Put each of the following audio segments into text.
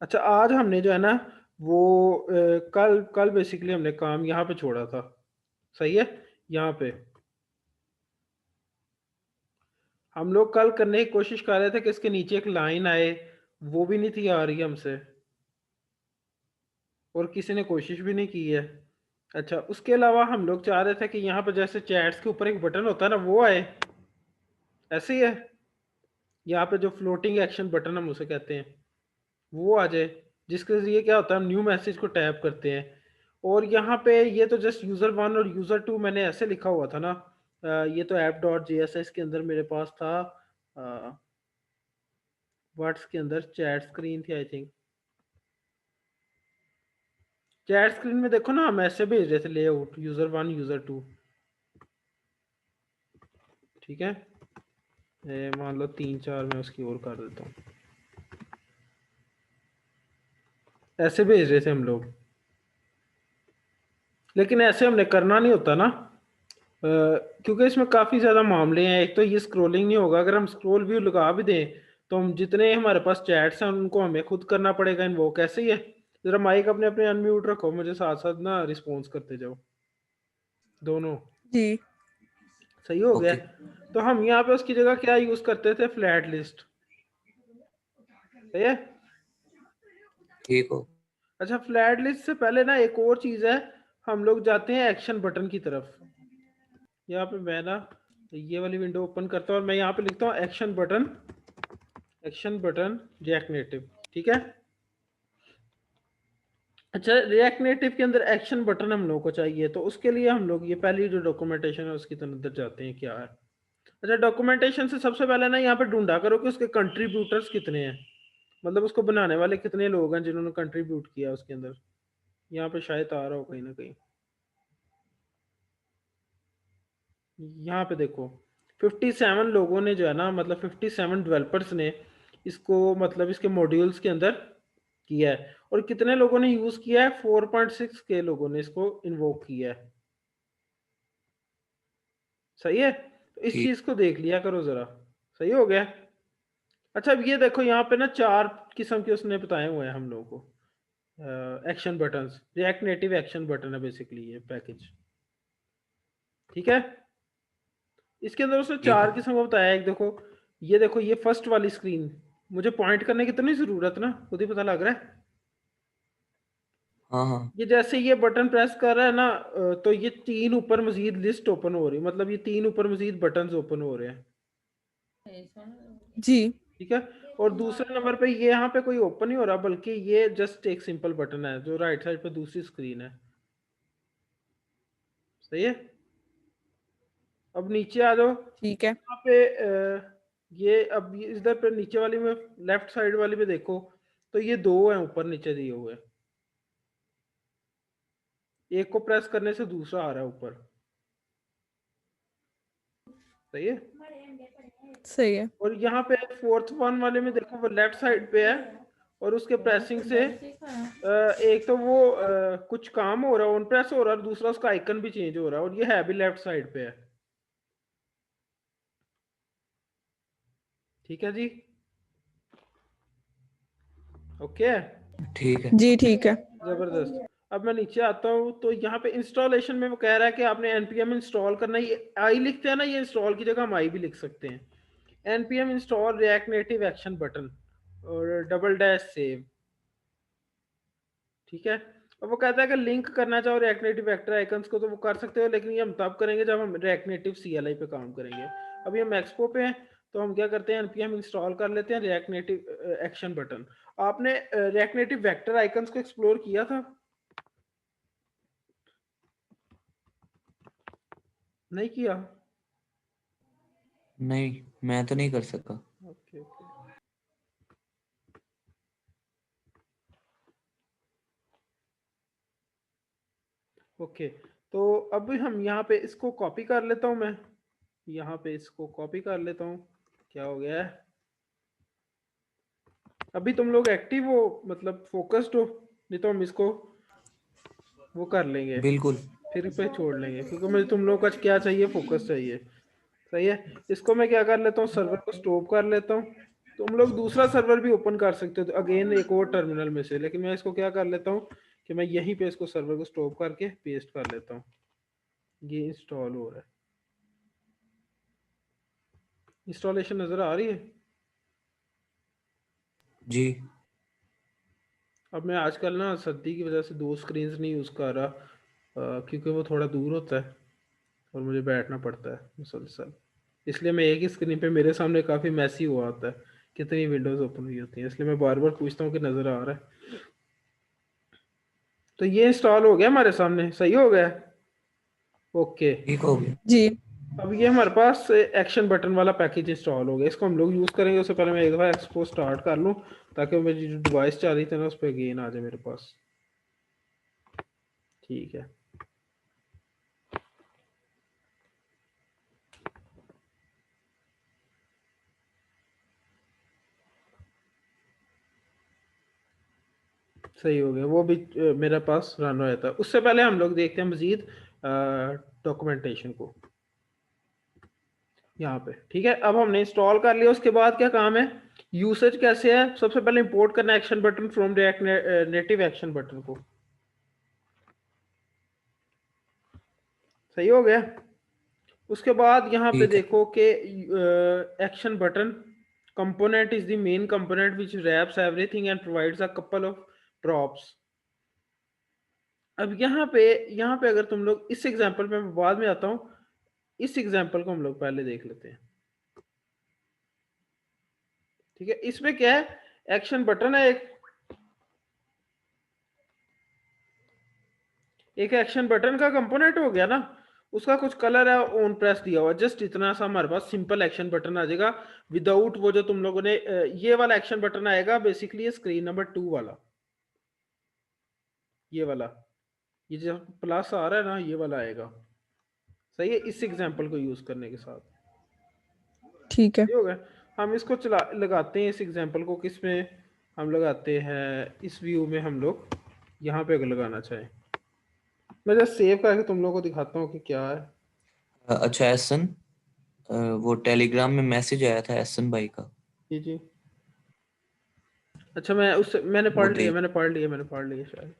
अच्छा, आज हमने जो है ना वो कल कल बेसिकली हमने काम यहाँ पे छोड़ा था। सही है। यहाँ पे हम लोग कल करने की कोशिश कर रहे थे कि इसके नीचे एक लाइन आए, वो भी नहीं थी आ रही हमसे, और किसी ने कोशिश भी नहीं की है। अच्छा, उसके अलावा हम लोग चाह रहे थे कि यहाँ पे जैसे चैट्स के ऊपर एक बटन होता है ना, वो आए। ऐसे ही है। यहाँ पे जो फ्लोटिंग एक्शन बटन हम उसे कहते हैं, वो आ जाए, जिसके जरिए क्या होता है, हम न्यू मैसेज को टैप करते हैं। और यहाँ पे ये तो जस्ट यूज़र वन और यूज़र टू मैंने ऐसे लिखा हुआ था ना। ये तो app dot J S S के अंदर मेरे पास था। वर्ड्स के अंदर चैट स्क्रीन थी आई थिंक। चैट स्क्रीन में देखो ना, हम ऐसे भेज रहे थे layout user one user two. ठीक है। मान लो 3 4 मैं उसकी और कर देता हूँ। ऐसे भेज रहे थे हम लोग, लेकिन ऐसे हमने करना नहीं होता ना। क्योंकि इसमें काफ़ी ज़्यादा मामले हैं। एक तो ये स्क्रॉलिंग नहीं होगा, अगर हम स्क्रॉल व्यू लगा भी दें तो हम जितने हमारे पास चैट्स हैं उनको हमें खुद करना पड़ेगा इन्वोक। कैसे ही है। ज़रा माइक अपने अपने अनम्यूट रखो, मुझे साथ साथ ना रिस्पॉन्स करते जाओ दोनों। जी सही हो गया। ओके तो हम यहाँ पे उसकी जगह क्या यूज़ करते थे, फ्लैट लिस्ट। सही है। ठीक हो। अच्छा, फ्लैट लिस्ट से पहले ना एक और चीज़ है, हम लोग जाते हैं एक्शन बटन की तरफ। यहाँ पे मैं ना ये वाली विंडो ओपन करता हूँ और मैं यहाँ पे लिखता हूँ action button, action button react native. ठीक है। अच्छा, रिएक्ट नेटिव के अंदर एक्शन बटन हम लोगों को चाहिए, तो उसके लिए हम लोग ये पहली जो डॉक्यूमेंटेशन है उसके अंदर जाते हैं, क्या है। अच्छा, डॉक्यूमेंटेशन से सबसे पहले ना यहाँ पे ढूंढा करो कि उसके कंट्रीब्यूटर्स कितने हैं, मतलब उसको बनाने वाले कितने लोग हैं जिन्होंने कंट्रीब्यूट किया उसके अंदर। यहाँ पे शायद आ रहा हो कहीं ना कहीं। यहाँ पे देखो 57 लोगों ने जो है ना, मतलब 57 डेवलपर्स ने इसको, मतलब इसके मॉड्यूल्स के अंदर किया है। और कितने लोगों ने यूज किया है, 4.6 के लोगों ने इसको इन्वोक किया है। सही है। तो इस ठीक। चीज को देख लिया करो जरा। सही हो गया। अच्छा, अब ये देखो यहाँ पे ना 4 किस्म के उसने बताए हुए हैं हम लोगों को action buttons. React native action button है बेसिकली ये पैकेज। ठीक है। इसके अंदर उसने ठीक 4 है। किस्म का बताया। एक देखो, ये देखो, ये फर्स्ट वाली स्क्रीन, मुझे पॉइंट करने की तो नहीं जरूरत ना, खुद ही पता लग रहा है। हाँ हाँ। ये जैसे ये बटन प्रेस कर रहा है ना, तो ये 3 ऊपर मजीद लिस्ट ओपन हो रही है, मतलब ये 3 ऊपर मजीद बटन ओपन हो रहे हैं। जी ठीक है। और दूसरे नंबर पे ये यहाँ पे कोई ओपन नहीं हो रहा, बल्कि ये जस्ट एक सिंपल बटन है जो राइट साइड पे दूसरी स्क्रीन है। सही है। अब नीचे आ जाओ। ठीक है। यहाँ पे ये अब ये इधर पे नीचे वाली में, लेफ्ट साइड वाली में देखो, तो ये 2 हैं ऊपर नीचे दिए हुए। एक को प्रेस करने से दूसरा आ रहा है ऊपर। सही है। सही है। और यहाँ पे फोर्थ वन वाले में देखो, वो लेफ्ट साइड पे है, और उसके प्रेसिंग से एक तो वो कुछ काम हो रहा है, ऑन प्रेस हो रहा है, और दूसरा उसका आइकन भी चेंज हो रहा है, और ये है भी लेफ्ट साइड पे है। ठीक है जी। ओके। ठीक है। जी ठीक है। जबरदस्त। अब मैं नीचे आता हूँ तो यहाँ पे इंस्टॉलेशन में वो कह रहा है कि आपने npm इंस्टॉल करना है। ये आई लिखते हैं ना, ये इंस्टॉल की जगह हम आई भी लिख सकते हैं। npm install react native action button और डबल डैश सेव। ठीक है। अब वो कहता है कि लिंक करना चाहो रिएक्ट नेटिव वेक्टर आइकन्स को तो वो कर सकते हो, लेकिन ये हम तब करेंगे जब हम रिएक्ट नेटिव CLI पे काम करेंगे। अभी हम एक्सपो पे हैं, तो हम क्या करते हैं, npm इंस्टॉल कर लेते हैं रिएक्ट नेटिव एक्शन बटन। आपने रिएक्ट नेटिव वेक्टर आइकन्स को एक्सप्लोर किया था? नहीं किया। नहीं, मैं तो नहीं कर सका। Okay okay. ओके, तो अब हम यहाँ पे इसको कॉपी कर लेता हूँ मैं। यहाँ पे इसको कॉपी कर लेता हूँ। क्या हो गया है, अभी तुम लोग एक्टिव हो, मतलब फोकस्ड हो, नहीं तो हम इसको वो कर लेंगे, बिल्कुल। फिर पे छोड़ लेंगे, क्योंकि मुझे तुम लोग का क्या चाहिए, फोकस चाहिए। सही है। इसको मैं क्या कर लेता हूँ, सर्वर को स्टॉप कर लेता हूँ। तुम लोग दूसरा सर्वर भी ओपन कर सकते हो, तो अगेन एक और टर्मिनल में से, लेकिन मैं इसको क्या कर लेता हूँ कि मैं यहीं पे इसको सर्वर को स्टॉप करके पेस्ट कर लेता हूँ। ये इंस्टॉल हो रहा है, इंस्टॉलेशन नजर आ रही है जी। अब मैं आजकल ना सर्दी की वजह से दो स्क्रीन नहीं यूज़ कर रहा, क्योंकि वो थोड़ा दूर होता है और मुझे बैठना पड़ता है मुसलसल, इसलिए मैं एक ही स्क्रीन पे, मेरे सामने काफ़ी मैसी हुआ होता है, कितनी विंडोज़ ओपन हुई होती हैं, इसलिए मैं बार बार पूछता हूँ कि नज़र आ रहा है। तो ये इंस्टॉल हो गया हमारे सामने, सही हो गया, ओके। ठीक हो गया। जी। अब ये हमारे पास एक्शन बटन वाला पैकेज इंस्टॉल हो गया, इसको हम लोग यूज़ करेंगे। उससे पहले मैं एक दफ़ा एक्सपो स्टार्ट कर लूँ ताकि मेरी जो डिवाइस चल रही थी ना उस पर गेन आ जाए मेरे पास। ठीक है, सही हो गया, वो भी मेरे पास रन हो जाता है। उससे पहले हम लोग देखते हैं मजीद डॉक्यूमेंटेशन को यहाँ पे। ठीक है, अब हमने इंस्टॉल कर लिया, उसके बाद क्या काम है, यूसेज कैसे है। सबसे पहले इंपोर्ट करना action button from react native action button को, सही हो गया। उसके बाद यहाँ पे ठीक है। देखो कि action button component is the main component which wraps everything and provides a couple of drops. अब यहाँ पे अगर तुम लोग इस एग्जांपल पे, मैं बाद में आता हूँ, इस एग्जांपल को हम लोग पहले देख लेते हैं। ठीक है, इसमें क्या है, एक्शन बटन है, एक एक्शन बटन का कंपोनेंट हो गया ना, उसका कुछ कलर है ऑन प्रेस दिया हुआ, जस्ट इतना सा हमारे पास सिंपल एक्शन बटन आ जाएगा विदाउट वो जो तुम लोगों ने ये वाला एक्शन बटन आएगा बेसिकली स्क्रीन नंबर 2 वाला, ये वाला, ये जो प्लस आ रहा है ना ये वाला आएगा, सही है, इस एग्जांपल को यूज करने के साथ। ठीक है। ये हो गया, हम इसको चला लगाते हैं इस एग्जांपल को, किस में हम लगाते हैं, इस व्यू में हम लोग यहाँ पे अगर लगाना चाहें, मैं जस्ट सेव करके तुम लोगों को दिखाता हूँ कि क्या है। अच्छा एहसन, वो टेलीग्राम में मैसेज आया था एहसन भाई का, जी जी, अच्छा मैं उससे वो देख। मैंने पढ़ लिया शायद,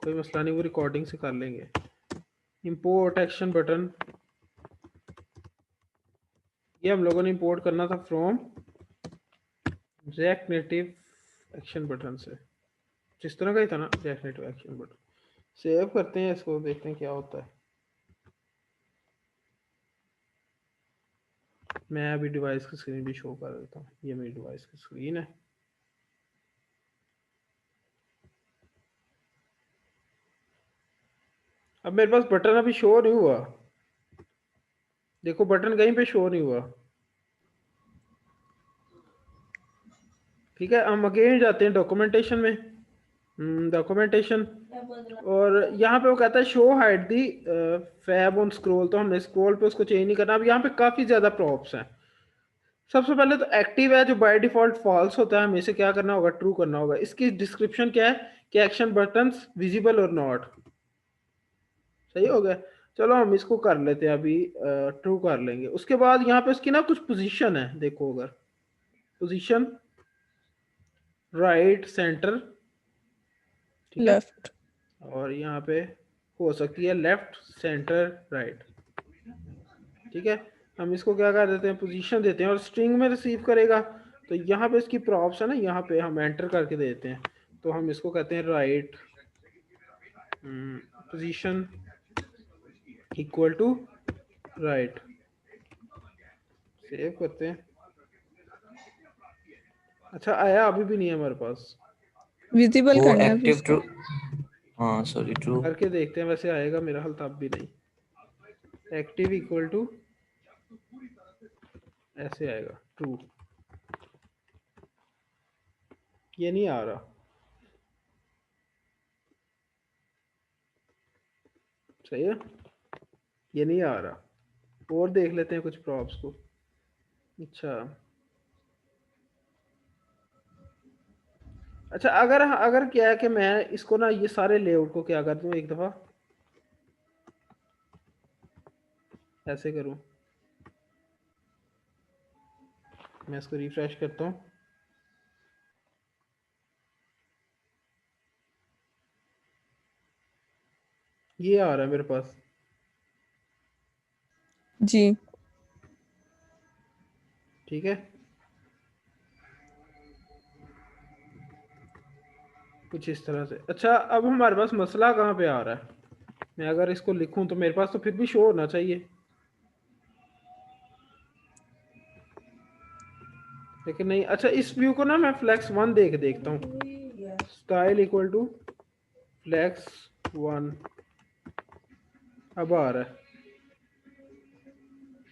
कोई मसला नहीं, वो रिकॉर्डिंग से कर लेंगे। इंपोर्ट एक्शन बटन, ये हम लोगों ने इंपोर्ट करना था from react native action button से, जिस तरह का ही था ना react native action button. Save करते हैं इसको, देखते हैं क्या होता है। मैं अभी डिवाइस की स्क्रीन भी शो कर देता हूँ, ये मेरी डिवाइस की स्क्रीन है। अब मेरे पास बटन अभी शो नहीं हुआ, देखो बटन कहीं पे शो नहीं हुआ। ठीक है, हम अगेन जाते हैं डॉक्यूमेंटेशन में, डॉक्यूमेंटेशन, और यहाँ पे वो कहता है show hide the fab on scroll, तो हमने स्क्रॉल पे उसको चेंज नहीं करना। अब यहाँ पे काफ़ी ज़्यादा प्रॉप्स हैं। सबसे पहले तो एक्टिव है जो बाय डिफॉल्ट फॉल्स होता है, हमें इसे क्या करना होगा, ट्रू करना होगा। इसकी डिस्क्रिप्शन क्या है कि एक्शन बटन्स विजिबल और नॉट, सही हो गया। चलो हम इसको कर लेते हैं अभी, ट्रू कर लेंगे। उसके बाद यहाँ पे उसकी ना कुछ पोजीशन है, देखो अगर पोजीशन राइट सेंटर, ठीक है, लेफ्ट। और यहाँ पे हो सकती है लेफ्ट सेंटर राइट। ठीक है, हम इसको क्या कर देते हैं, पोजीशन देते हैं, और स्ट्रिंग में रिसीव करेगा। तो यहाँ पे इसकी प्रॉप्स है ना, यहाँ पे हम एंटर करके देते हैं, तो हम इसको कहते हैं right position equal to right, save करते हैं। अच्छा आया अभी भी नहीं है हमारे पास, विजिबल वो करना है अभी एक्टिव इसको। ट्रू, हाँ सॉरी ट्रू। करके देखते हैं, वैसे आएगा मेरा हाल तब भी नहीं। एक्टिव इक्वल टू ऐसे आएगा ट्रू, ये नहीं आ रहा, सही है, ये नहीं आ रहा। और देख लेते हैं कुछ प्रॉप्स को। अच्छा अच्छा, अगर अगर क्या है कि मैं इसको ना ये सारे लेआउट को क्या कर दूं, एक दफा ऐसे करूं, मैं इसको रिफ्रेश करता हूं, ये आ रहा है मेरे पास। जी ठीक है, कुछ इस तरह से। अच्छा, अब हमारे पास मसला कहाँ पे आ रहा है? मैं अगर इसको लिखूं तो मेरे पास तो फिर भी शो होना चाहिए, लेकिन नहीं। अच्छा, इस व्यू को ना मैं फ्लैक्स 1 देखता हूँ। स्टाइल इक्वल टू फ्लैक्स 1, अब आ रहा है।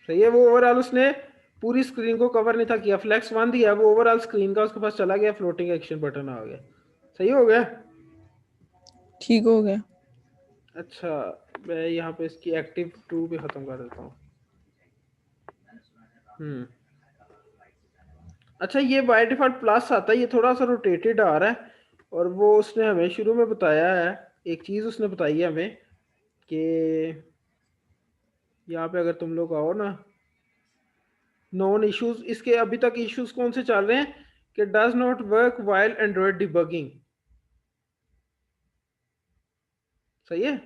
सही है, वो ओवरऑल उसने पूरी स्क्रीन को कवर नहीं था किया। फ्लैक्स 1 दिया, वो ओवरऑल स्क्रीन का उसके पास चला गया, फ्लोटिंग एक्शन बटन आ गया। सही हो गया। ठीक हो गया। अच्छा, मैं यहाँ पे इसकी एक्टिव 2 भी खत्म कर देता हूँ। अच्छा, ये बाय डिफॉल्ट प्लस आता है, ये थोड़ा सा रोटेटेड आ रहा है। और वो उसने हमें शुरू में बताया है, एक चीज़ उसने बताई है हमें कि यहाँ पे अगर तुम लोग आओ ना, नॉन इश्यूज, इसके अभी तक इश्यूज कौन से चल रहे हैं कि does not work while Android debugging. सही है,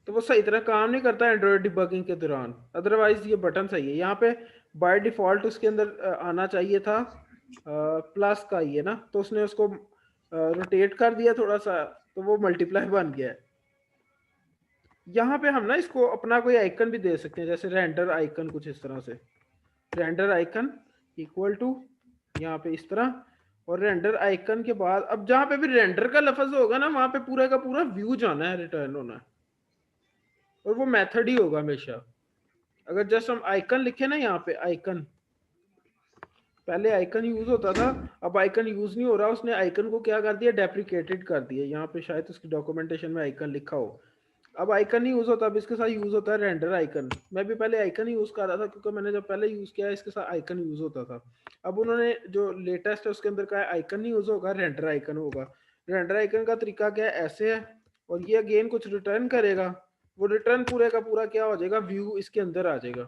तो वो सही तरह काम नहीं करता एंड्रॉयड डिबगिंग के दौरान। अदरवाइज ये बटन सही है। यहाँ पे बाय डिफॉल्ट उसके अंदर आना चाहिए था प्लस का, ये ना, तो उसने उसको रोटेट कर दिया थोड़ा सा, तो वो मल्टीप्लाई बन गया है। यहाँ पे हम ना इसको अपना कोई आइकन भी दे सकते हैं, जैसे रेंडर आइकन, कुछ इस तरह से। रेंडर आइकन इक्वल टू यहाँ पे इस तरह, और रेंडर आइकन के बाद अब जहाँ पे भी रेंडर का लफ्ज होगा ना, वहां पे पूरा का पूरा व्यू जाना है, रिटर्न होना है, और वो मेथड ही होगा हमेशा। अगर जस्ट हम आइकन लिखे ना, यहाँ पे आइकन, पहले आइकन यूज होता था, अब आइकन यूज नहीं हो रहा। उसने आइकन को क्या कर दिया, डेप्रिकेटेड कर दिया। यहाँ पे शायद उसकी डॉक्यूमेंटेशन में आइकन लिखा हो। अब आइकन नहीं यूज होता, अब इसके साथ यूज होता है रेंडर आइकन। मैं भी पहले आइकन ही यूज कर रहा था, क्योंकि मैंने जब पहले यूज किया इसके साथ आइकन यूज होता था। अब उन्होंने जो लेटेस्ट है उसके अंदर का आइकन नहीं यूज होगा, रेंडर आइकन होगा। रेंडर आइकन का तरीका क्या है, ऐसे है, और ये अगेन कुछ रिटर्न करेगा। वो रिटर्न पूरे का पूरा क्या हो जाएगा, व्यू इसके अंदर आ जाएगा।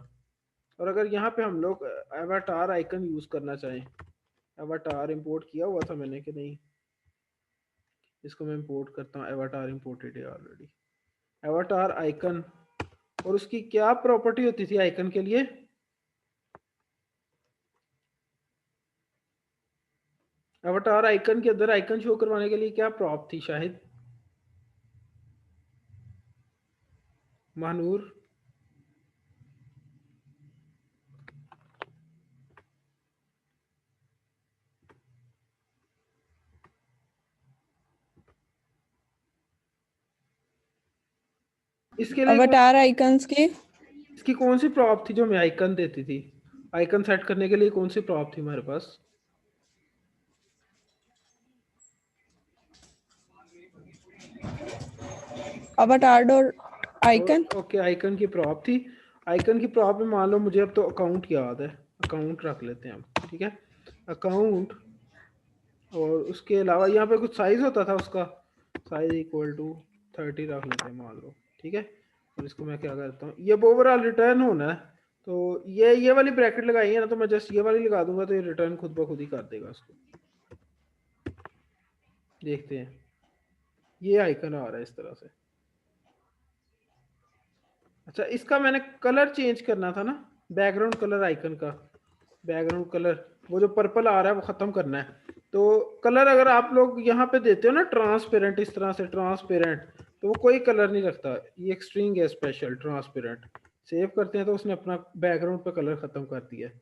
और अगर यहाँ पे हम लोग एवाटार आइकन यूज करना चाहें, एवाटार इंपोर्ट किया हुआ था मैंने कि नहीं, इसको मैं इंपोर्ट करता हूँ। एवाटार इंपोर्टेड है ऑलरेडी। एवाटार आइकन, और उसकी क्या प्रॉपर्टी होती थी आइकन के लिए, एवाटार आइकन के अंदर आइकन शो करवाने के लिए क्या प्रॉप थी, शाहिद, महानूर? इसके लिए अवतार आइकन्स की इसकी कौन सी प्रॉप थी जो हमें आइकन देती थी? आइकन सेट करने के लिए कौन सी प्रॉप थी हमारे पास? अवतार डॉट आइकन। ओके, आइकन की प्रॉप थी। आइकन की प्रॉप में मान लो मुझे अब तो अकाउंट याद है, अकाउंट रख लेते हैं हम। ठीक है, अकाउंट, और उसके अलावा यहाँ पे कुछ साइज होता था उसका, साइज इक्वल टू 30 रख लेते हैं मान लो। ठीक है, और इसको मैं क्या करता हूँ, ये ओवरऑल रिटर्न होना है, तो ये वाली ब्रैकेट लगाई है ना, तो मैं जस्ट ये वाली लगा दूंगा, तो ये रिटर्न खुद ब खुद ही कर देगा उसको। देखते हैं, ये आइकन आ रहा है इस तरह से। अच्छा, इसका मैंने कलर चेंज करना था ना, बैकग्राउंड कलर आइकन का, बैकग्राउंड कलर, वो जो पर्पल आ रहा है वो खत्म करना है। तो कलर अगर आप लोग यहाँ पे देते हो ना ट्रांसपेरेंट, इस तरह से ट्रांसपेरेंट, तो वो कोई कलर नहीं रखता। ये एक स्ट्रिंग है स्पेशल ट्रांसपेरेंट। सेव करते हैं तो उसने अपना बैकग्राउंड पे कलर खत्म कर दिया है।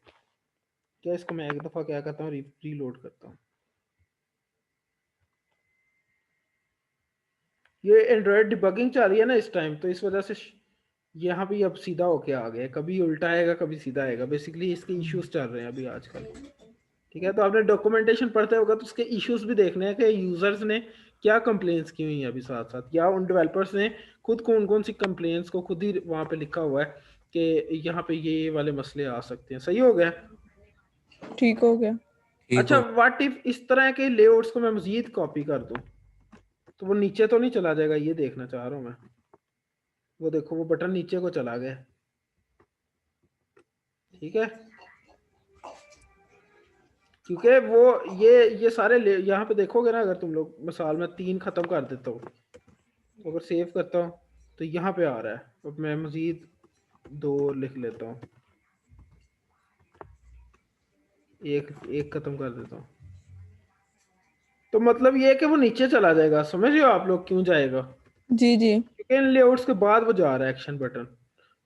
क्या, इसको मैं एक दफा क्या करता हूँ, रीलोड करता हूँ। ये एंड्रॉयड डिबगिंग चल रही है ना इस टाइम, तो इस वजह से यहाँ भी अब सीधा होके आ गया, कभी उल्टा आएगा कभी सीधा आएगा। बेसिकली इसके इश्यूज चल रहे हैं अभी आजकल। ठीक है, तो आपने डॉक्यूमेंटेशन पढ़ते होगा, तो उसके इश्यूज भी देखने हैं कि यूजर्स ने क्या कंप्लेंट्स की हुई हैं अभी साथ साथ, या उन डेवलपर्स ने खुद कौन कौन सी कंप्लेंट्स को खुद ही वहाँ पे लिखा हुआ है कि यहाँ पे ये वाले मसले आ सकते हैं। सही हो गया। ठीक हो गया। ठीक अच्छा, हो। व्हाट इफ इस तरह के लेआउट्स को मैं मजीद कॉपी कर दूं, तो वो नीचे तो नहीं चला जाएगा? ये देखना चाह रहा हूँ मैं। वो देखो, वो बटन नीचे को चला गया। ठीक है, क्योंकि वो ये सारे यहाँ पे देखोगे ना, अगर तुम लोग, मिसाल में 3 खत्म कर देता हूँ, अगर सेव करता हूँ तो यहाँ पे आ रहा है। अब मैं मजीद 2 लिख लेता हूँ, एक खत्म कर देता हूँ। तो मतलब ये है कि वो नीचे चला जाएगा, समझ रहे हो आप लोग क्यों जाएगा? जी जी क्योंकि इन लेआउट्स के बाद वो जा रहा है एक्शन बटन।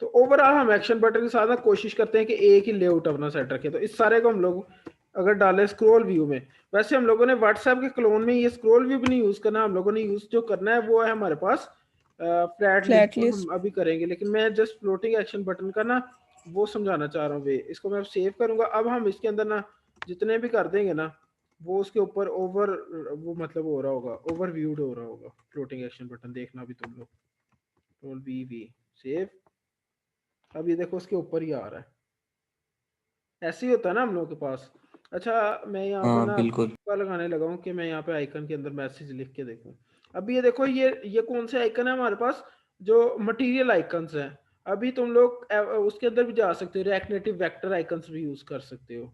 तो ओवरऑल हम एक्शन बटन के साथ ना कोशिश करते हैं कि एक ही लेआउट अपना सेट रखें। तो इस सारे को हम लोग अगर डालें स्क्रॉल व्यू में, वैसे हम लोगों ने व्हाट्सएप के क्लोन में ये स्क्रॉल व्यू भी नहीं यूज करना, हम लोगों ने यूज जो करना है वो है हमारे पास फ्लैट लिस्ट, फ्लैट जो हम लिस्ट। अभी करेंगे। लेकिन मैं जस्ट फ्लोटिंग एक्शन बटन का ना वो समझाना चाह रहा हूँ वे। इसको मैं सेव करूंगा। अब हम इसके अंदर ना जितने भी कर देंगे ना वो उसके ऊपर ओवर वो मतलब हो रहा होगा, ओवर व्यूड हो रहा होगा फ्लोटिंग एक्शन बटन। देखना भी तुम लोग, कंट्रोल वी सेव। अब ये देखो उसके ऊपर ही आ रहा है। ऐसे ही होता है ना हम लोगों के पास। अच्छा मैं यहाँ पे हाँ ना बिल्कुल। तुक्का लगाने लगा हूँ कि मैं यहाँ पे आइकन के अंदर मैसेज लिख के देखूँ। अभी ये देखो ये कौन से आइकन है हमारे पास, जो मटेरियल आइकन्स हैं। अभी तुम लोग उसके अंदर भी जा सकते हो, रिएक्ट नेटिव वेक्टर आइकन्स भी यूज कर सकते हो।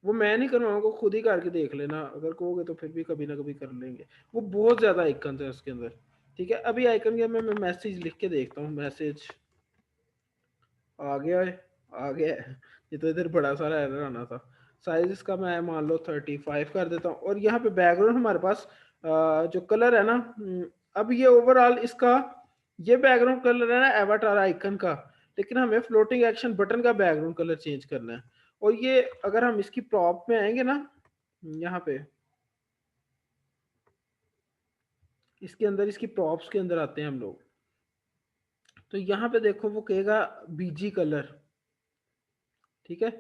वो मैं नहीं करवाऊंगा, खुद ही करके देख लेना, अगर कहोगे तो फिर भी कभी ना कभी कर लेंगे। वो बहुत ज्यादा आइकन है उसके अंदर। ठीक है, अभी आइकन के मैं मैसेज लिख के देखता हूँ। मैसेज आ गया है, आ गया है। ये तो इधर बड़ा सारा एरर आना था। साइज इसका मैं मान लो 35 कर देता हूँ। और यहाँ पे बैकग्राउंड हमारे पास जो कलर है ना, अब ये ओवरऑल इसका ये बैकग्राउंड कलर है ना एवाटार आइकन का, लेकिन हमें फ्लोटिंग एक्शन बटन का बैकग्राउंड कलर चेंज करना है। और ये अगर हम इसकी प्रॉप में आएंगे ना, यहाँ पे इसके अंदर इसकी प्रॉप्स के अंदर आते हैं हम लोग, तो यहाँ पे देखो वो कहेगा बीजी कलर। ठीक है,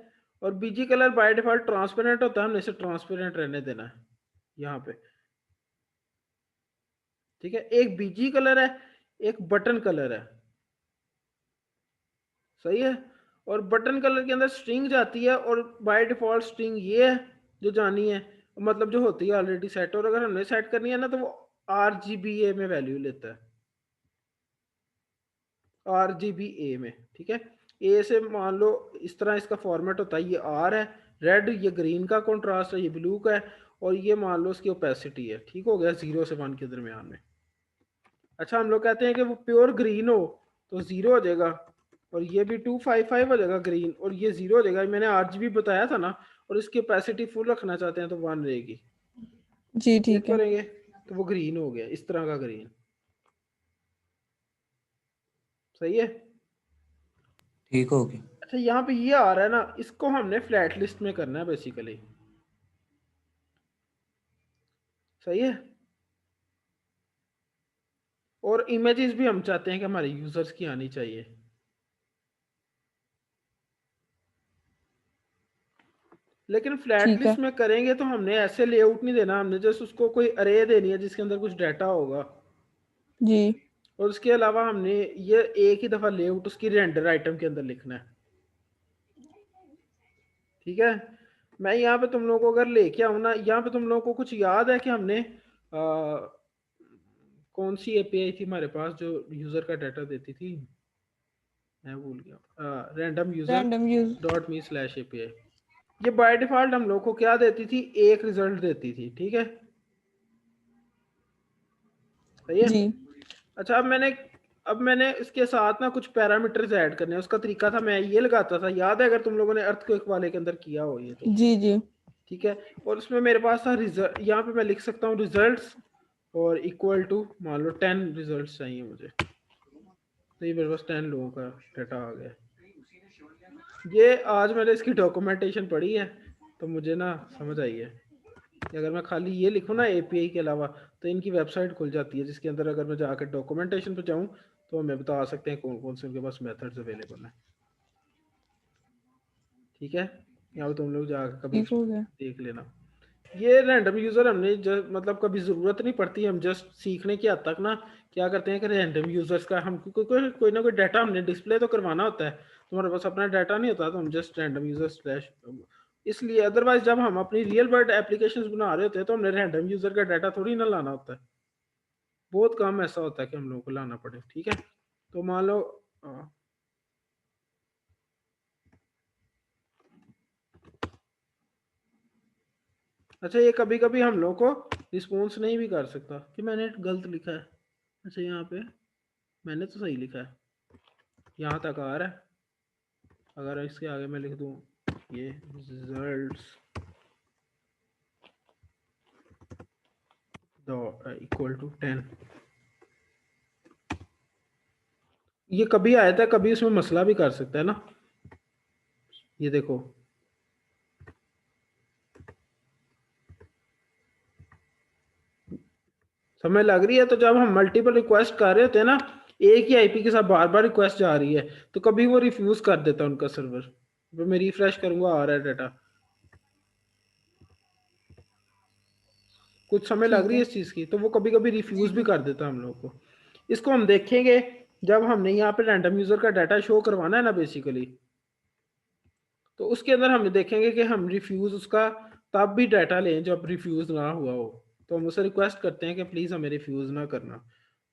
और BG colour by default transparent होता है, हमने इसे ट्रांसपेरेंट रहने देना है यहाँ पे। ठीक है, एक बीजी कलर है, एक बटन कलर है। सही है, और बटन कलर के अंदर स्ट्रिंग जाती है, और बाय डिफॉल्ट स्ट्रिंग ये है जो जानी है, मतलब जो होती है ऑलरेडी सेट। और अगर हमने सेट करनी है ना तो वो RGBA में वैल्यू लेता है, RGBA में। ठीक है, ए से मान लो इस तरह इसका फॉर्मेट होता है, ये आर है रेड, ये ग्रीन का कॉन्ट्रास्ट है, ये ब्लू का है, और ये मान लो इसकी ओपेसिटी है। ठीक हो गया, 0 से 1 के दरमियान में। अच्छा हम लोग कहते हैं कि वो प्योर ग्रीन हो तो 0 हो जाएगा, और ये भी 255 हो जाएगा ग्रीन, और ये 0 हो जाएगा। मैंने RGB बताया था ना, और इसकी ओपेसिटी फुल रखना चाहते हैं तो 1 रहेगी। जी सेव ठीक है। करेंगे तो वो ग्रीन हो गया, इस तरह का ग्रीन। सही है। ठीक हो गया। अच्छा यहाँ पे ये आ रहा है ना, इसको हमने फ्लैट लिस्ट में करना है बेसिकली। सही है, और इमेजेस भी हम चाहते हैं कि हमारे यूजर्स की आनी चाहिए। लेकिन फ्लैट ठीक है। लिस्ट में करेंगे तो हमने ऐसे लेआउट नहीं देना, हमने जस्ट उसको कोई अरे देनी है जिसके अंदर कुछ डाटा होगा। जी और उसके अलावा हमने ये एक ही दफा लेआउट उसकी रेंडर आइटम के अंदर लिखना है। ठीक है, मैं यहाँ पे तुम लोगों को अगर लेके आऊँ ना, यहाँ पे तुम लोगों को कुछ याद है कि हमने कौन सी एपीआई थी हमारे पास जो यूजर का डाटा देती थी, मैं भूल गया। Random user random use. Dot मी स्लैश एपीआई। ये बाय डिफॉल्ट हम लोग को क्या देती थी, एक रिजल्ट देती थी। ठीक है, सही है। जी अच्छा अब मैंने इसके साथ ना कुछ पैरामीटर्स ऐड करने हैं। उसका तरीका था मैं ये लगाता था, याद है अगर तुम लोगों ने अर्थक्वेक वाले के अंदर किया हो ये तो। जी जी ठीक है, और उसमें मेरे पास था रिजल्ट, यहाँ पे मैं लिख सकता हूँ रिजल्ट्स और इक्वल टू मान लो 10 रिजल्ट्स चाहिए मुझे। तो ये मेरे पास 10 लोगों का डाटा आ गया। ये आज मैंने इसकी डॉक्यूमेंटेशन पढ़ी है तो मुझे ना समझ आई है कि अगर मैं खाली ये लिखूँ ना एपीआई के अलावा, तो इनकी वेबसाइट खुल जाती है जिसके अंदर अगर मैं जाकर डॉक्यूमेंटेशन पे जाऊँ तो हमें बता सकते हैं कौन कौन से उनके पास मेथड्स अवेलेबल हैं। ठीक है, यहाँ पे तुम लोग जाकर कभी ठीक हो गया। देख लेना। ये रैंडम यूजर हमने मतलब कभी जरूरत नहीं पड़ती, हम जस्ट सीखने की हद तक ना क्या करते हैं कि रैंडम यूजर्स का हम कोई ना कोई डाटा हमने डिस्प्ले तो करवाना होता है। तुम्हारे पास अपना डाटा नहीं होता तो हम जस्ट रैंडम यूजर स्लैश, इसलिए अदरवाइज जब हम अपनी रियल वर्ल्ड एप्लीकेशंस बना रहे होते हैं तो हमने रैंडम यूजर का डाटा थोड़ी ना लाना होता है। बहुत कम ऐसा होता है कि हम लोगों को लाना पड़े। ठीक है, तो मान लो अच्छा ये कभी कभी हम लोग को रिस्पॉन्स नहीं भी कर सकता कि मैंने गलत लिखा है। अच्छा यहाँ पे मैंने तो सही लिखा है, यहाँ तक आ रहा है। अगर इसके आगे मैं लिख दूँ ये रिजल्ट्स इक्वल टू 10, ये कभी आया था, कभी इसमें मसला भी कर सकता है ना। ये देखो समझ लग रही है। तो जब हम मल्टीपल रिक्वेस्ट कर रहे होते हैं ना, एक ही आईपी के साथ बार बार रिक्वेस्ट जा रही है, तो कभी वो रिफ्यूज कर देता है उनका सर्वर। तो मैं रिफ्रेश करूंगा, आ रहा है डाटा। कुछ समय लग ठीक रही है है। इस चीज की, तो वो कभी कभी रिफ्यूज भी कर देता है हम लोग को। इसको हम देखेंगे जब हमने यहाँ पे रैंडम यूजर का डाटा शो करवाना है ना बेसिकली, तो उसके अंदर हम देखेंगे कि हम रिफ्यूज उसका तब भी डाटा लें जब रिफ्यूज ना हुआ हो। तो हम उससे रिक्वेस्ट करते हैं कि प्लीज हमें रिफ्यूज ना करना।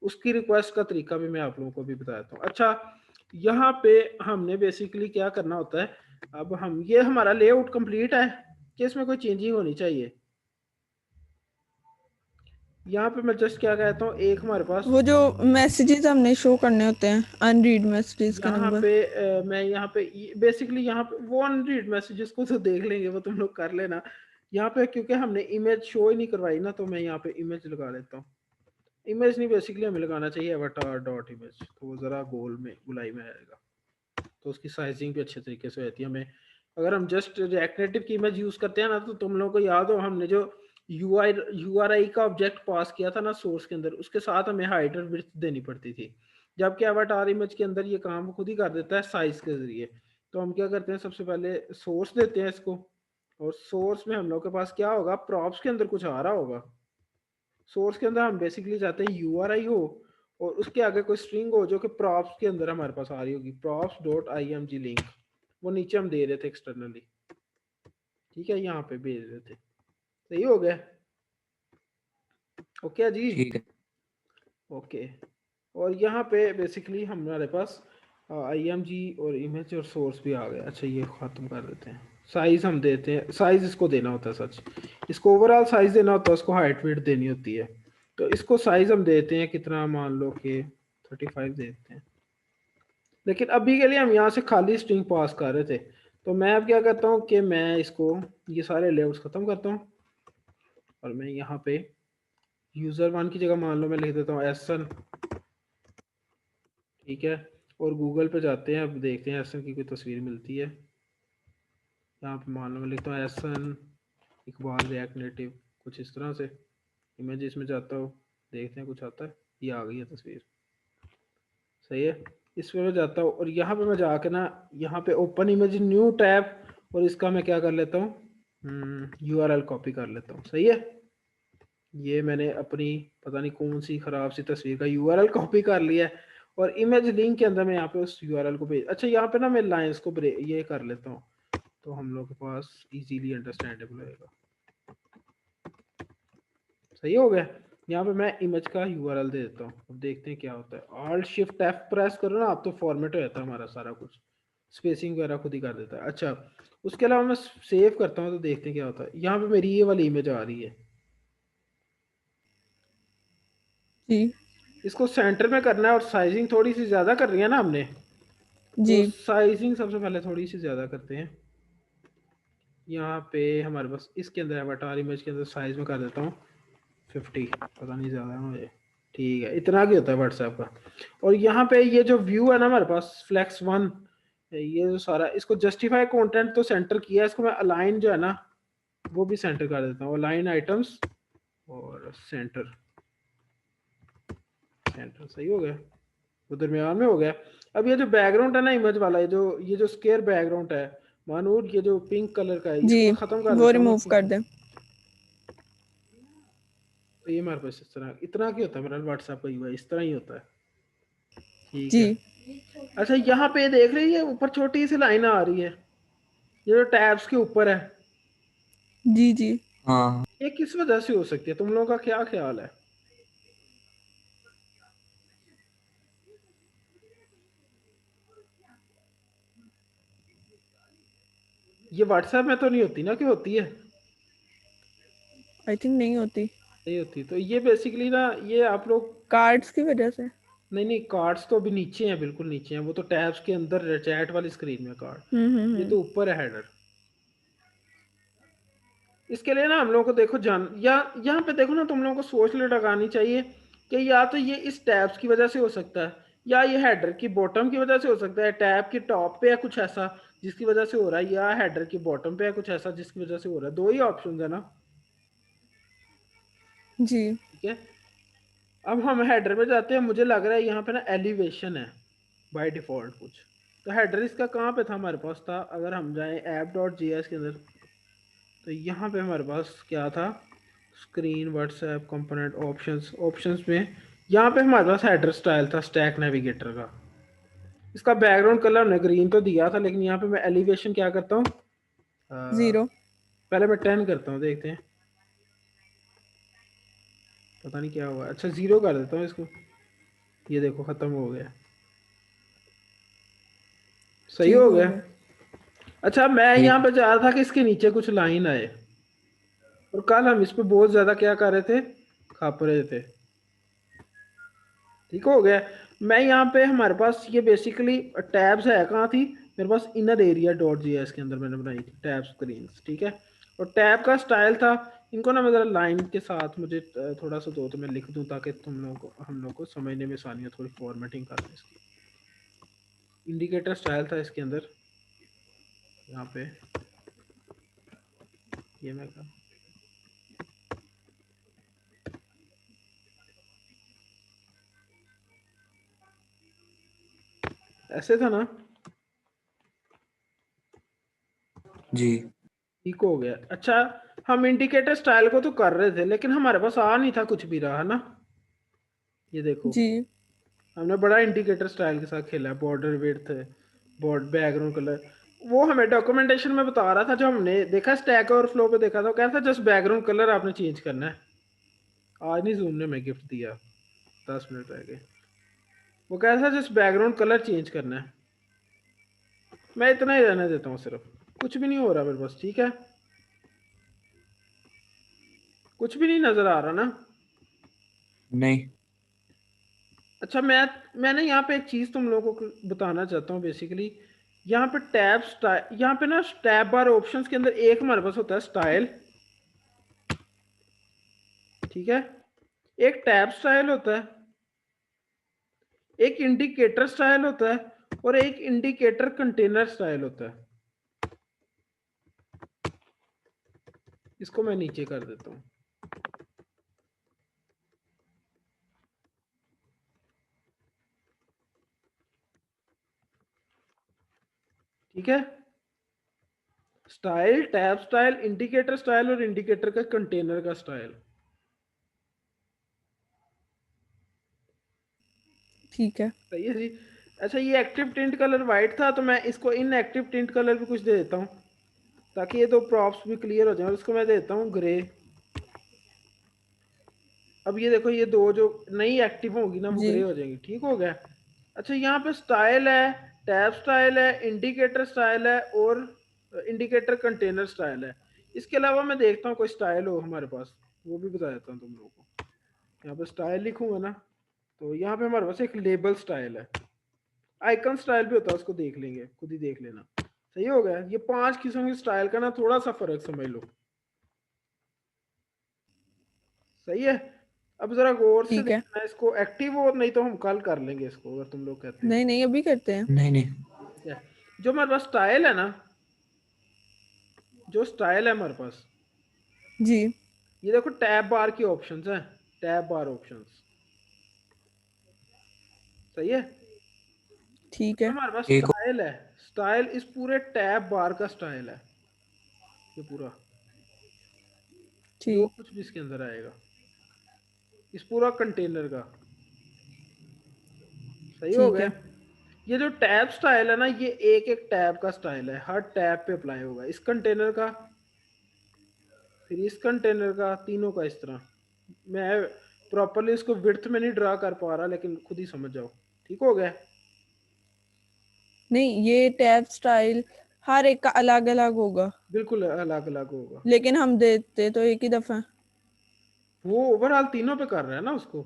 उसकी रिक्वेस्ट का तरीका भी मैं आप लोगों को भी बताता हूँ। अच्छा, यहाँ पे हमने बेसिकली क्या करना होता है, अब हम ये हमारा लेआउट कंप्लीट है कि इसमें कोई चेंजिंग होनी चाहिए। यहाँ पे मैं जस्ट क्या कहता हूँ, एक हमारे पास वो जो मैसेजेस हमने शो करने होते हैं, अनरीड मैसेजेस का यहाँ नंबर। पे मैं यहाँ पे बेसिकली यहाँ पे वो अनरीड मैसेजेस को तो देख लेंगे, वो तुम लोग कर लेना। यहाँ पे क्योंकि हमने इमेज शो ही नहीं करवाई ना, तो मैं यहाँ पे इमेज लगा लेता हूँ। इमेज नहीं, बेसिकली हमें लगाना चाहिए अवतार डॉट इमेज, तो वो ज़रा गोल में गुलाई में आएगा, तो उसकी साइजिंग भी अच्छे तरीके से रहती है। हमें अगर हम जस्ट रिएक्ट नेटिव की इमेज यूज़ करते हैं ना, तो तुम लोगों को याद हो हमने जो यूआरआई का ऑब्जेक्ट पास किया था ना सोर्स के अंदर, उसके साथ हमें हाइट और विड्थ देनी पड़ती थी। जबकि अवतार इमेज के अंदर ये काम खुद ही कर देता है साइज के जरिए। तो हम क्या करते हैं, सबसे पहले सोर्स देते हैं इसको, और सोर्स में हम लोग के पास क्या होगा, प्रॉप्स के अंदर कुछ आ रहा होगा। सोर्स के अंदर हम बेसिकली चाहते हैं यूआरआई हो, और उसके आगे कोई स्ट्रिंग हो जो कि प्रॉप्स के अंदर हमारे पास आ रही होगी, प्रॉप्स डॉट img लिंक। वो नीचे हम दे रहे थे एक्सटर्नली, ठीक है, यहाँ पे भेज रहे थे। सही हो गया, ओके जी, ठीक है। ओके। और यहाँ पे बेसिकली हमारे पास img और इमेज और सोर्स भी आ गया। अच्छा ये ख़त्म कर देते हैं। साइज हम देते हैं, साइज इसको देना होता है, सच इसको ओवरऑल साइज देना होता है, उसको हाइट वेट देनी होती है। तो इसको साइज हम देते हैं कितना, मान लो कि 35 देते हैं। लेकिन अभी के लिए हम यहाँ से खाली स्ट्रिंग पास कर रहे थे, तो मैं अब क्या करता हूँ कि मैं इसको ये सारे लेआउट्स ख़त्म करता हूँ, और मैं यहाँ पे यूज़र वन की जगह मान लो मैं लिख देता हूँ एसन, ठीक है। और गूगल पे जाते हैं, अब देखते हैं एसन की कोई तस्वीर मिलती है। यहाँ पे मान लो मैं लिखता हूँ एसन इकबाल रिएक्ट नेटिव, कुछ इस तरह से। इमेजेस में जाता हूँ, देखते हैं कुछ आता है, ये आ गई है तस्वीर, सही है। इस पे मैं जाता हूँ, और यहाँ पे मैं जाके ना, यहाँ पे ओपन इमेज न्यू टैब, और इसका मैं क्या कर लेता हूँ, यूआरएल कॉपी कर लेता हूँ, सही है। ये मैंने अपनी पता नहीं कौन सी खराब सी तस्वीर का यूआरएल कॉपी कर लिया है, और इमेज लिंक के अंदर मैं यहाँ पे उस यूआरएल को भेज, अच्छा यहाँ पे ना मैं लाइंस को ये कर लेता हूँ, तो हम लोग के पास इजीली अंडरस्टैंडेबल होएगा। सही हो गया। यहाँ पे मैं इमेज का यूआरएल दे देता हूँ, अब देखते हैं क्या होता है। ऑल्ट शिफ्ट एफ प्रेस करो ना आप, तो फॉर्मेट हो जाता है हमारा सारा कुछ, स्पेसिंग वगैरह खुद ही कर देता है। अच्छा, उसके अलावा मैं सेव करता हूँ, तो देखते हैं क्या होता है। यहाँ पे मेरी ये वाली इमेज आ रही है, जी इसको सेंटर में करना है, और साइजिंग थोड़ी सी ज़्यादा कर रही है ना हमने, जी। तो साइजिंग सबसे पहले थोड़ी सी ज़्यादा करते हैं। यहाँ पे हमारे पास इसके अंदर अवतार इमेज के अंदर साइज में कर देता हूँ 50, पता नहीं ज़्यादा है मुझे, ठीक है, इतना की होता है व्हाट्सएप का। और यहाँ पे ये जो व्यू है ना हमारे पास फ्लैक्स वन, ये जो सारा, इसको जस्टिफाई कंटेंट तो सेंटर किया, इसको मैं अलाइन जो है ना वो भी सेंटर कर देता हूँ, अलाइन आइटम्स और सेंटर, सेंटर सही हो गया, वो दरमियान में हो गया। अब ये जो बैकग्राउंड है ना इमेज वाला, ये जो स्केयर बैकग्राउंड है मानूर, ये जो पिंक कलर का है, जी इसको मैं खत्म कर वो देता हूँ ना, रिमूव कर दें। तो ये हमारे पास इस तरह, इतना की होता है मेरा व्हाट्सएप का यूआई, इस तरह ही होता है, ठीक है। जी अच्छा यहाँ पे देख रही है ऊपर छोटी सी लाइन आ रही है, ये जो टैब्स के ऊपर है, जी जी। हाँ ये किस वजह से हो सकती है, तुम लोगों का क्या ख्याल है। ये व्हाट्सएप में तो नहीं होती ना, कि होती है। आई थिंक नहीं होती। नहीं होती। तो ये बेसिकली ना, ये आप लोग, कार्ड्स की वजह से। नहीं कार्ड्स तो अभी नीचे हैं, बिल्कुल नीचे हैं, वो तो टैब्स के अंदर चैट वाली स्क्रीन में कार्ड, ये हम्म। तो ऊपर है हेडर। इसके लिए ना हम लोगों को देखो जान, या यहाँ पे देखो ना, तुम लोगों को सोच लगानी चाहिए कि या तो ये इस टैब्स की वजह से हो सकता है, या ये हेडर की बॉटम की वजह से हो सकता है, टैब की टॉप पे है कुछ ऐसा जिसकी वजह से हो रहा है, या हेडर की बॉटम पे है कुछ ऐसा जिसकी वजह से हो रहा है। दो ही ऑप्शन है ना। जी। ठीक है, अब हम हेडर पे जाते हैं। मुझे लग रहा है यहाँ पे ना एलिवेशन है बाय डिफॉल्ट कुछ। तो हेडर इसका कहाँ पे था हमारे पास था, अगर हम जाएं app.js के अंदर, तो यहाँ पे हमारे पास क्या था, screen, WhatsApp, component, options. Options में यहाँ पे हमारे पास हेडर स्टाइल था स्टैक नेविगेटर का। इसका बैकग्राउंड कलर हमने ग्रीन तो दिया था, लेकिन यहाँ पे मैं एलिवेशन क्या करता हूँ, 0। पहले मैं 10 करता हूँ, देखते हैं, पता नहीं क्या हुआ। अच्छा 0 कर देता हूँ इसको, ये देखो खत्म हो गया, सही ठीक हो हो गया। गया। अच्छा मैं यहाँ ठीक। पे चाह रहा था कि इसके नीचे कुछ लाइन आए, और कल हम इस पे बहुत ज्यादा क्या कर रहे थे, खाप रहे थे। ठीक हो गया। मैं यहाँ पे हमारे पास ये बेसिकली टैब्स है कहाँ थी, मेरे पास inner area dot G S के अंदर मैंने बनाई थी टैब स्क्रीन। ठीक है, और टैब का स्टाइल था, इनको ना मैं जरा लाइन के साथ मुझे थोड़ा सा दो तो मैं लिख दूं, ताकि तुम लोगों को, हम लोग को समझने में आसानी हो, थोड़ी फॉर्मेटिंग कर लें इसकी। इंडिकेटर स्टाइल था इसके अंदर, यहाँ पे ये मैं कर, ऐसे था ना। जी। ठीक हो गया। अच्छा हम इंडिकेटर स्टाइल को तो कर रहे थे, लेकिन हमारे पास आ नहीं था कुछ भी रहा ना। ये देखो, जी। हमने बड़ा इंडिकेटर स्टाइल के साथ खेला है, border width, board, background colour. वो हमें डॉक्यूमेंटेशन में बता रहा था, जो हमने देखा स्टैक और फ्लो पे देखा था, वो कहता था जस्ट बैकग्राउंड कलर आपने चेंज करना है। आज नहीं जूम ने मैं गिफ्ट दिया, 10 मिनट रह गए। वो कहता था जस्ट बैकग्राउंड कलर चेंज करना है। मैं इतना ही रहने देता हूँ सिर्फ, कुछ भी नहीं हो रहा मेरे पास। ठीक है, कुछ भी नहीं नजर आ रहा ना। नहीं। अच्छा मैंने यहाँ पे एक चीज तुम लोगों को बताना चाहता हूँ बेसिकली। यहाँ पे टैब स्टाइल, यहाँ पे ना टैब बार ऑप्शंस के अंदर एक हमारे पास होता है स्टाइल। ठीक है, एक टैब स्टाइल होता है, एक इंडिकेटर स्टाइल होता है, और एक इंडिकेटर कंटेनर स्टाइल होता है। इसको मैं नीचे कर देता हूँ। ठीक है, style, tab style, indicator style, और इंडिकेटर का कंटेनर का स्टाइल। ठीक है। सही है जी। अच्छा ये एक्टिव टिंट कलर वाइट था, तो मैं इसको इन एक्टिव टिंट कलर भी कुछ दे देता हूँ, ताकि ये दो प्रॉप्स भी क्लियर हो जाए। और इसको मैं देता हूँ ग्रे। अब ये देखो, ये दो जो नई एक्टिव होगी ना, वो जी। ग्रे हो जाएंगी। ठीक हो गया। अच्छा यहाँ पे स्टाइल है, टैब स्टाइल है, इंडिकेटर स्टाइल है, और इंडिकेटर कंटेनर स्टाइल है। इसके अलावा मैं देखता हूँ कोई स्टाइल हो हमारे पास, वो भी बता देता हूँ तुम लोगों को। यहाँ पे स्टाइल लिखूंगा ना, तो यहाँ पे हमारे पास एक लेबल स्टाइल है, आइकन स्टाइल भी होता है, उसको देख लेंगे, खुद ही देख लेना। सही हो गया। ये 5 किस्म की स्टाइल का ना थोड़ा सा फर्क समझ लो। सही है। अब जरा गौर से ठीक है। देखना इसको, एक्टिव हो, नहीं तो हम कल कर लेंगे इसको, अगर तुम लोग कहते हैं। नहीं नहीं, अभी करते हैं। नहीं नहीं। ठीक है, जो हमारे पास स्टाइल है ना, जो स्टाइल है हमारे पास, जी। ये देखो टैब बार की ऑप्शंस हैं, टैब बार ऑप्शंस। सही है। ठीक है। हमारे पास एक। स्टाइल है, स्टाइल इस पूरे टैब बार का स्टाइल है, ये पूरा, जो ठीक। कुछ भी इसके अंदर आएगा, इस पूरा कंटेनर का। सही हो ठीक गया। है। ये जो टैब स्टाइल है ना, ये एक एक टैब का स्टाइल है, हर टैब पे अप्लाई होगा, इस कंटेनर का, फिर इस कंटेनर का, तीनों का इस तरह। मैं प्रॉपरली इसको विड्थ में नहीं ड्रा कर पा रहा, लेकिन खुद ही समझ जाओ। ठीक हो गया। नहीं, ये टैब स्टाइल हर एक का अलग अलग होगा, बिल्कुल अलग अलग होगा। लेकिन हम देते तो एक ही दफा। वो ओवरऑल तीनों पे कर रहा है ना उसको।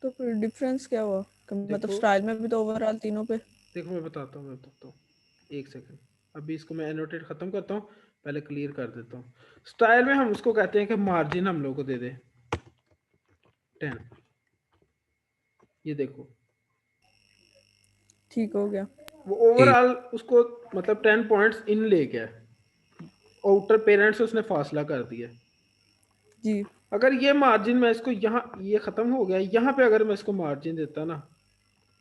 तो फिर डिफरेंस क्या हुआ? मतलब देखो स्टाइल में भी तो ओवरऑल तीनों पे। देखो मैं बताता हूँ, एक सेकंड। अभी इसको मैं एनोटेट खत्म करता हूँ, पहले क्लियर कर देता हूँ। स्टाइल में हम उसको कहते हैं कि मार्जिन हम लोग को दे दे 10। ये देखो ठीक हो गया। वो ठीक। ओवरऑल उसको मतलब 10 पॉइंट्स इन ले गया, आउटर पेरेंट्स से उसने फासला कर दिया। जी। अगर ये मार्जिन मैं इसको यहाँ, ये खत्म हो गया, यहाँ पे अगर मैं इसको मार्जिन देता ना,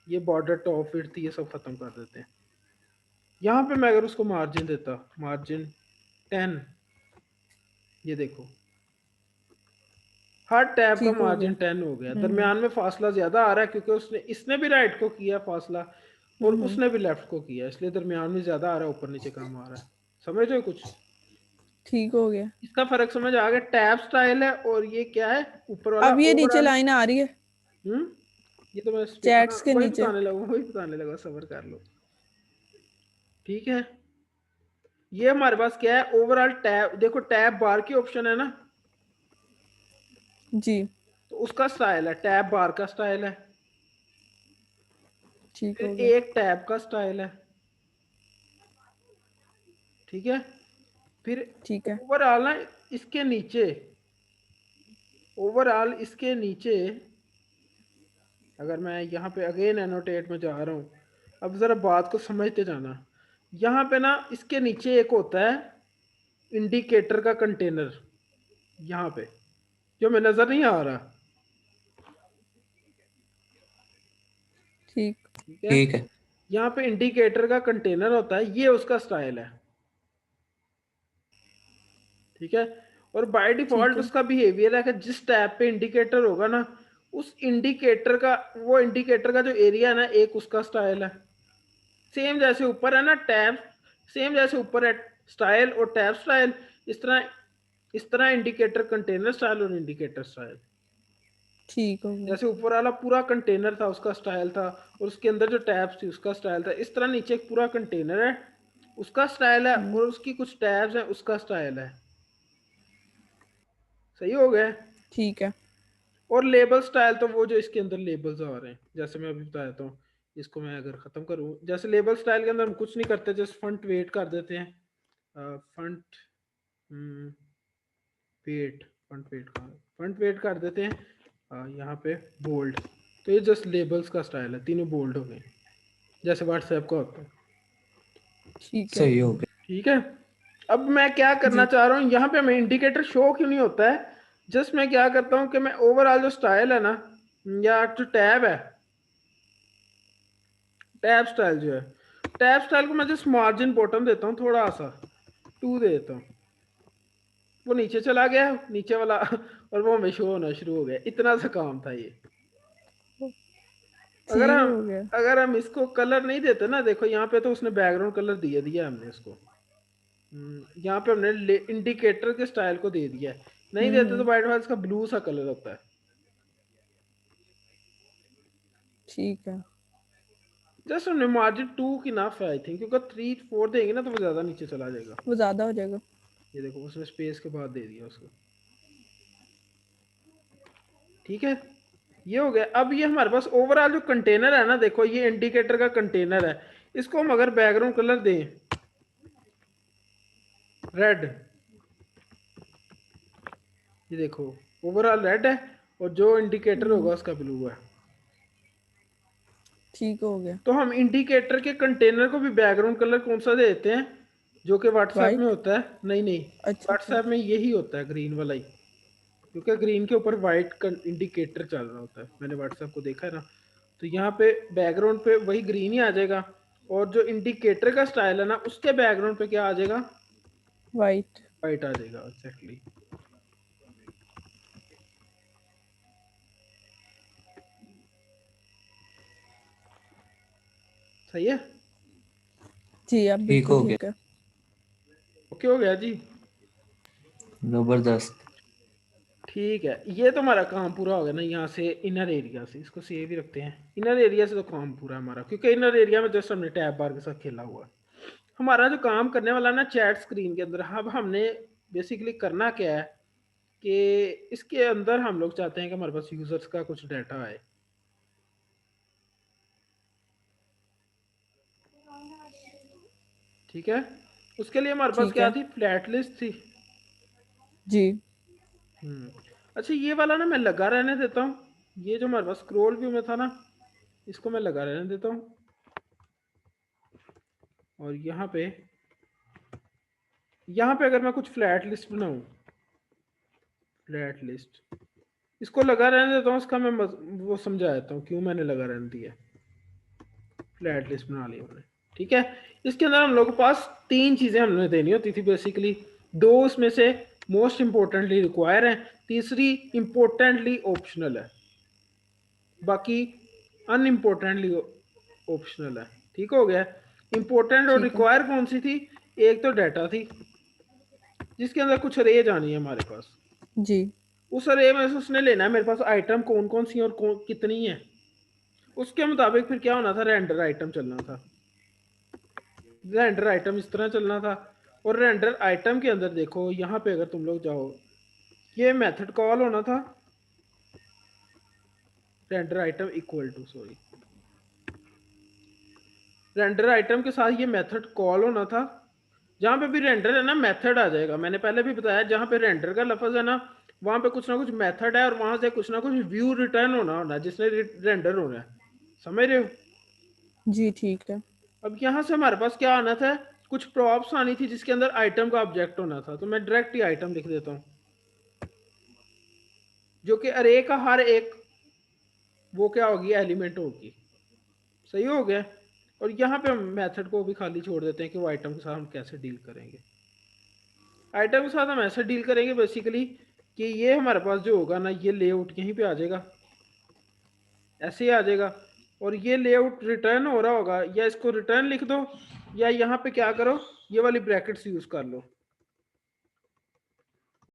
ये बॉर्डर टॉप विड्थ ये सब खत्म कर देते हैं। यहाँ पे मैं अगर उसको मार्जिन देता, मार्जिन 10, ये देखो हर टैब का ठीक हो गया। मार्जिन 10 हो गया। हम्म दरमियान में फासला ज्यादा आ रहा है क्योंकि उसने इसने भी राइट को किया फासला और हम्म। उसने भी लेफ्ट को किया, इसलिए दरमियान में ज्यादा आ रहा है, ऊपर नीचे कम आ रहा है। समझ रहे हो कुछ? ठीक हो गया। इसका फर्क समझ आ गया। टैब स्टाइल है और ये क्या है, ऊपर वाला अब ये नीचे ओवरऑल। लाइन आ रही है हम्म ये तो मैं हाँ चैट्स के नीचे। वही बताने लगा, सबर कर लो। ठीक है, ये हमारे पास क्या है, ओवरऑल टैब। देखो टैब बार की ऑप्शन है ना, जी। तो उसका स्टाइल है, टैब बार का स्टाइल है। ठीक फिर हो गया। एक टैब का स्टाइल है। ठीक है, फिर ठीक है। ओवरऑल ना इसके नीचे, ओवरऑल इसके नीचे अगर मैं यहाँ पे अगेन एनोटेट में जा रहा हूँ, अब जरा बात को समझते जाना। यहाँ पे ना इसके नीचे एक होता है इंडिकेटर का कंटेनर, यहाँ पे जो मैं नजर नहीं आ रहा। ठीक। ठीक है, ठीक है। यहाँ पे इंडिकेटर का कंटेनर होता है, ये उसका स्टाइल है। ठीक है, और बाय ठीक डिफॉल्ट है। उसका बिहेवियर है कि जिस टैब पे इंडिकेटर होगा ना, उस इंडिकेटर का, वो इंडिकेटर का जो एरिया है ना, एक उसका स्टाइल है। सेम जैसे ऊपर है ना टैब, सेम जैसे ऊपर है स्टाइल और टैब स्टाइल, इस तरह इंडिकेटर कंटेनर स्टाइल और इंडिकेटर स्टाइल। ठीक हो गया। जैसे ऊपर वाला पूरा कंटेनर था उसका स्टाइल था, और उसके अंदर जो टैब्स थी उसका स्टाइल था, इस तरह नीचे एक पूरा कंटेनर है उसका स्टाइल है, हम्म। और उसकी कुछ टैब्स हैं उसका स्टाइल है। सही हो गया? ठीक है। और लेबल स्टाइल तो वो जो इसके अंदर लेबल्स आ रहे हैं, जैसे मैं अभी बताया था। इसको मैं अगर खत्म करूं, जैसे लेबल स्टाइल के अंदर हम कुछ नहीं करते, जस्ट फ्रंट वेट कर देते हैं। फ्रंट वेट, फ्रंट वेट कर देते हैं। यहाँ पे बोल्ड, तो ये जस्ट लेबल्स का स्टाइल है, तीनों बोल्ड हो गए जैसे व्हाट्सएप का होता है। ठीक है। सही हो गया। ठीक है, अब मैं क्या करना जी। चाह रहा हूँ, यहाँ पे हमें इंडिकेटर शो क्यों नहीं होता है। जस्ट मैं क्या करता हूँ कि मैं ओवरऑल जो स्टाइल है ना, या जो टैब है, टैब स्टाइल जो है, टैब स्टाइल को मैं जस्ट मार्जिन बॉटम देता हूँ, थोड़ा सा 2 दे देता हूँ। वो नीचे चला गया नीचे वाला और वो हमें शो होना शुरू हो गया। इतना सा काम था ये। अगर ठीक हम हो गया। अगर हम इसको कलर नहीं देते ना, देखो यहाँ पे तो उसने बैकग्राउंड कलर दिया दिया हमने इसको। यहाँ पे हमने इंडिकेटर के स्टाइल को दे दिया है। नहीं देते तो बाय डिफॉल्ट इसका ब्लू सा कलर होता है। ठीक है। जस्ट हमने मार्जिन 2 की नाफ है आई थिंक, क्योंकि 3 4 देंगे ना तो वो ज्यादा नीचे चला जाएगा। वो ज्यादा हो जाएगा। ये देखो उसने स्पेस के बाद दे दिया उसको। ठीक है, ये हो गया। अब ये हमारे पास ओवरऑल जो कंटेनर है ना, देखो ये इंडिकेटर का कंटेनर है, इसको हम अगर बैकग्राउंड कलर दें रेड, ये देखो ओवरऑल रेड है, और जो इंडिकेटर होगा उसका ब्लू है। ठीक हो गया। तो हम इंडिकेटर के कंटेनर को भी बैकग्राउंड कलर कौन सा देते हैं, जो कि व्हाट्सएप में वाइट। होता है? नहीं नहीं, अच्छा अच्छा। व्हाट्सएप में यही होता है, ग्रीन वाला ही, क्योंकि ग्रीन के ऊपर व्हाइट इंडिकेटर चल रहा होता है। मैंने व्हाट्सएप को देखा है ना, तो यहाँ पे बैकग्राउंड पे वही ग्रीन ही आ जाएगा, और जो इंडिकेटर का स्टाइल है ना उसके बैकग्राउंड पे क्या आ जाएगा, वाइट। व्हाइट आ जाएगा। एग्जैक्टली। सही है? जी अब ठीक बिल्कुल हो गया। ठीक है। ओके हो गया जी। जबरदस्त। ठीक है, ये तो हमारा काम पूरा हो गया ना। यहाँ से इनर एरिया से इसको सेव ही रखते हैं। इनर एरिया से तो काम पूरा है हमारा, क्योंकि इनर एरिया में जस्ट हमने टैब बार के साथ खेला हुआ है। हमारा जो काम करने वाला ना चैट स्क्रीन के अंदर, अब हमने बेसिकली करना क्या है, कि इसके अंदर हम लोग चाहते हैं कि हमारे पास यूजर्स का कुछ डाटा आए। ठीक है, उसके लिए हमारे पास ठीक क्या है थी, फ्लैट लिस्ट थी। जी। अच्छा ये वाला ना मैं लगा रहने देता हूँ, ये जो हमारे पास स्क्रॉल व्यू में था ना, इसको मैं लगा रहने देता हूँ। और यहाँ पे अगर मैं कुछ फ्लैट लिस्ट बनाऊं, फ्लैट लिस्ट, इसको लगा रहने देता हूँ, इसका मैं वो समझा देता हूँ क्यों मैंने लगा रहने दिया। फ्लैट लिस्ट बना ली हमने, ठीक है। इसके अंदर हम लोग के पास 3 चीजें हमने देनी होती थी बेसिकली, 2 उसमें से मोस्ट इंपॉर्टेंटली रिक्वायर है, तीसरी इंपॉर्टेंटली ऑप्शनल है, बाकी अनइम्पोर्टेंटली ऑप्शनल है। ठीक हो गया। इंपॉर्टेंट और ठीक है रिक्वायर कौन सी थी, एक तो डाटा थी जिसके अंदर कुछ रेज आनी है हमारे पास, जी। उस अरे में से उसने लेना है मेरे पास आइटम कौन कौन सी और कितनी है, उसके मुताबिक फिर क्या होना था, रेंडर आइटम चलना था। रेंडर आइटम इस तरह चलना था। और रेंडर आइटम के अंदर देखो, यहाँ पे अगर तुम लोग जाओ, ये मेथड कॉल होना था, render item equal to, sorry, render item के साथ ये मेथड कॉल होना था। जहाँ पे भी रेंडर है ना, मेथड आ जाएगा। मैंने पहले भी बताया, जहाँ पे रेंडर का लफ्ज है ना, वहां पे कुछ ना कुछ मेथड है, और वहां से कुछ ना कुछ व्यू रिटर्न होना जिसने रेंडर होना है। समझ रहे हो? जी ठीक है अब यहाँ से हमारे पास क्या आना था, कुछ प्रॉप्स आनी थी जिसके अंदर आइटम का ऑब्जेक्ट होना था। तो मैं डायरेक्ट ही आइटम लिख देता हूँ, जो कि अरे का हर एक वो क्या होगी, एलिमेंट होगी। सही हो गया। और यहाँ पे हम मेथड को भी खाली छोड़ देते हैं कि वो आइटम के साथ हम कैसे डील करेंगे। आइटम के साथ हम ऐसे डील करेंगे बेसिकली कि ये हमारे पास जो होगा ना, ये लेआउट यहीं पे आ जाएगा, ऐसे ही आ जाएगा। और ये लेआउट रिटर्न हो रहा होगा, या इसको रिटर्न लिख दो, या यहाँ पे क्या करो, ये वाली ब्रैकेट्स यूज कर लो।